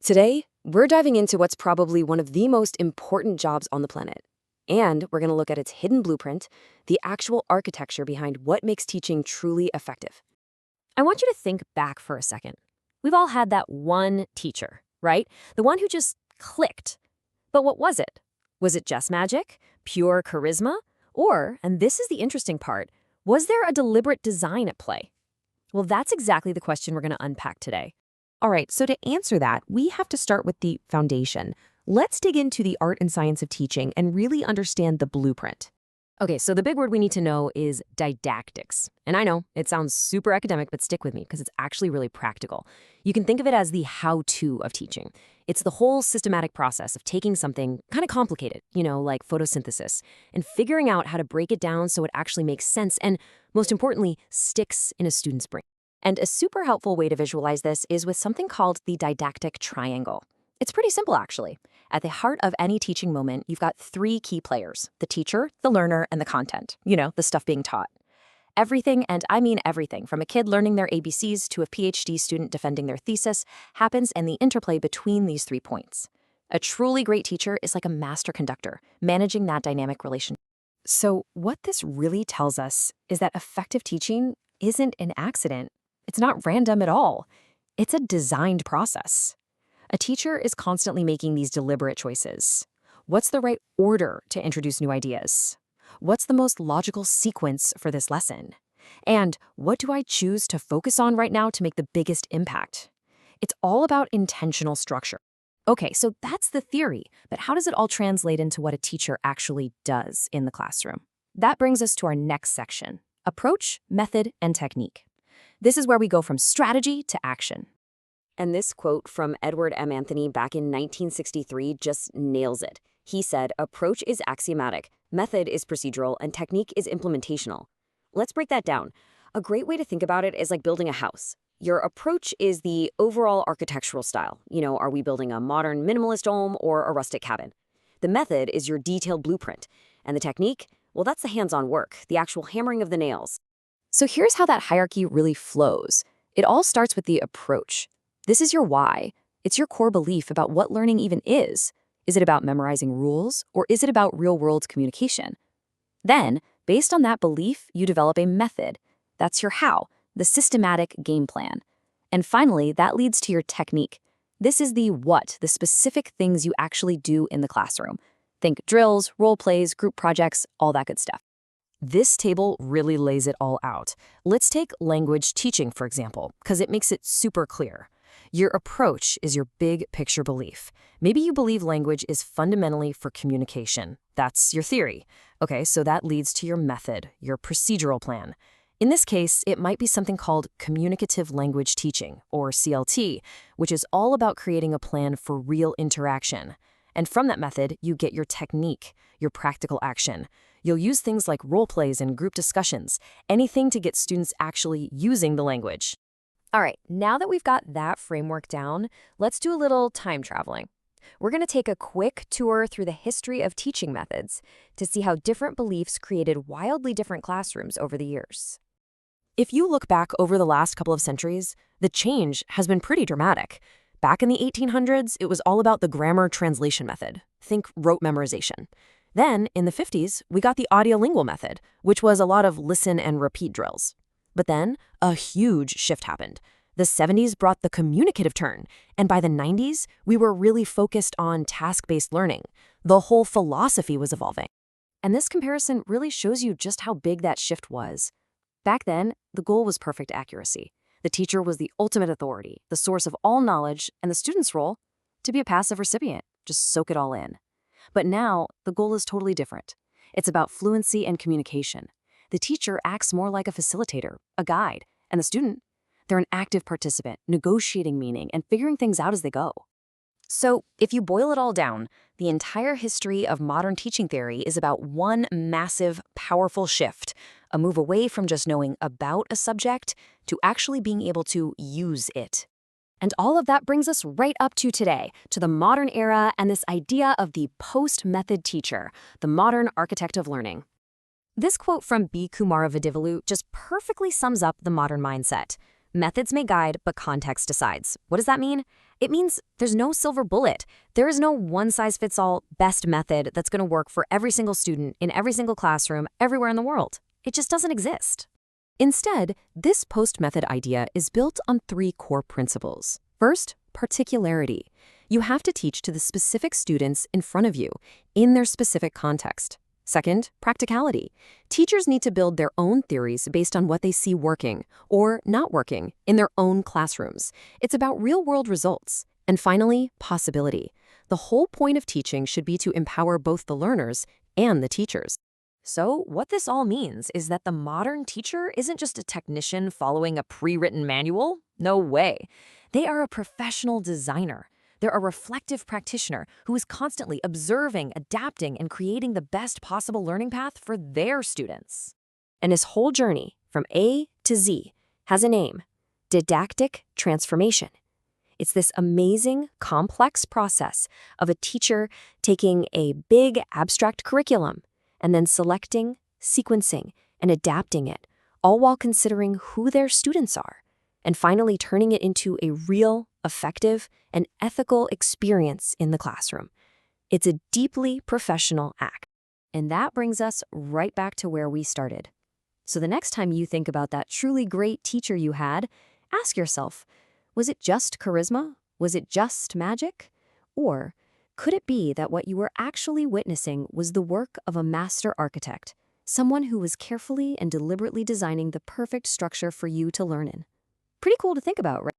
Today, we're diving into what's probably one of the most important jobs on the planet. And we're going to look at its hidden blueprint, the actual architecture behind what makes teaching truly effective. I want you to think back for a second. We've all had that one teacher, right? The one who just clicked. But what was it? Was it just magic? Pure charisma? Or, and this is the interesting part, was there a deliberate design at play? Well, that's exactly the question we're going to unpack today. All right, so to answer that, we have to start with the foundation. Let's dig into the art and science of teaching and really understand the blueprint. Okay, so the big word we need to know is didactics. And I know it sounds super academic, but stick with me because it's actually really practical. You can think of it as the how-to of teaching. It's the whole systematic process of taking something kind of complicated, like photosynthesis, and figuring out how to break it down so it actually makes sense and, most importantly, sticks in a student's brain. And a super helpful way to visualize this is with something called the didactic triangle. It's pretty simple, actually. At the heart of any teaching moment, you've got three key players: the teacher, the learner, and the content, the stuff being taught. Everything, and I mean everything, from a kid learning their ABCs to a PhD student defending their thesis, happens in the interplay between these 3 points. A truly great teacher is like a master conductor, managing that dynamic relationship. So what this really tells us is that effective teaching isn't an accident. It's not random at all. It's a designed process. A teacher is constantly making these deliberate choices. What's the right order to introduce new ideas? What's the most logical sequence for this lesson? And what do I choose to focus on right now to make the biggest impact? It's all about intentional structure. Okay, so that's the theory, but how does it all translate into what a teacher actually does in the classroom? That brings us to our next section: approach, method, and technique. This is where we go from strategy to action. And this quote from Edward M. Anthony back in 1963 just nails it. He said, "Approach is axiomatic, method is procedural, and technique is implementational." Let's break that down. A great way to think about it is like building a house. Your approach is the overall architectural style. Are we building a modern minimalist home or a rustic cabin? The method is your detailed blueprint. And the technique? Well, that's the hands-on work, the actual hammering of the nails. So here's how that hierarchy really flows. It all starts with the approach. This is your why. It's your core belief about what learning even is. Is it about memorizing rules, or is it about real-world communication? Then, based on that belief, you develop a method. That's your how, the systematic game plan. And finally, that leads to your technique. This is the what, the specific things you actually do in the classroom. Think drills, role plays, group projects, all that good stuff. This table really lays it all out. Let's take language teaching, for example, because it makes it super clear. Your approach is your big picture belief. Maybe you believe language is fundamentally for communication. That's your theory. Okay, so that leads to your method, your procedural plan. In this case, it might be something called communicative language teaching, or CLT, which is all about creating a plan for real interaction. And from that method, you get your technique, your practical action. You'll use things like role plays and group discussions, anything to get students actually using the language. All right, now that we've got that framework down, let's do a little time traveling. We're going to take a quick tour through the history of teaching methods to see how different beliefs created wildly different classrooms over the years. If you look back over the last couple of centuries, the change has been pretty dramatic. Back in the 1800s, it was all about the grammar translation method. Think rote memorization. Then, in the 50s, we got the audiolingual method, which was a lot of listen and repeat drills. But then, a huge shift happened. The 70s brought the communicative turn, and by the 90s, we were really focused on task-based learning. The whole philosophy was evolving. And this comparison really shows you just how big that shift was. Back then, the goal was perfect accuracy. The teacher was the ultimate authority, the source of all knowledge, and the student's role, to be a passive recipient, just soak it all in. But now, the goal is totally different. It's about fluency and communication. The teacher acts more like a facilitator, a guide, and the student, they're an active participant, negotiating meaning and figuring things out as they go. So, if you boil it all down, the entire history of modern teaching theory is about one massive, powerful shift, a move away from just knowing about a subject to actually being able to use it. And all of that brings us right up to today, to the modern era and this idea of the post-method teacher, the modern architect of learning. This quote from B. Kumaravadigulu just perfectly sums up the modern mindset. Methods may guide, but context decides. What does that mean? It means there's no silver bullet. There is no one-size-fits-all best method that's going to work for every single student in every single classroom everywhere in the world. It just doesn't exist. Instead, this post-method idea is built on 3 core principles. First, particularity. You have to teach to the specific students in front of you, in their specific context. Second, practicality. Teachers need to build their own theories based on what they see working or not working in their own classrooms. It's about real-world results. And finally, possibility. The whole point of teaching should be to empower both the learners and the teachers. So what this all means is that the modern teacher isn't just a technician following a pre-written manual. No way. They are a professional designer. They're a reflective practitioner who is constantly observing, adapting, and creating the best possible learning path for their students. And his whole journey, from A to Z, has a name: didactic transformation. It's this amazing, complex process of a teacher taking a big, abstract curriculum and then selecting, sequencing, and adapting it, all while considering who their students are, and finally turning it into a real, effective, and ethical experience in the classroom. It's a deeply professional act. And that brings us right back to where we started. So the next time you think about that truly great teacher you had, ask yourself, was it just charisma? Was it just magic? Or could it be that what you were actually witnessing was the work of a master architect, someone who was carefully and deliberately designing the perfect structure for you to learn in? Pretty cool to think about, right?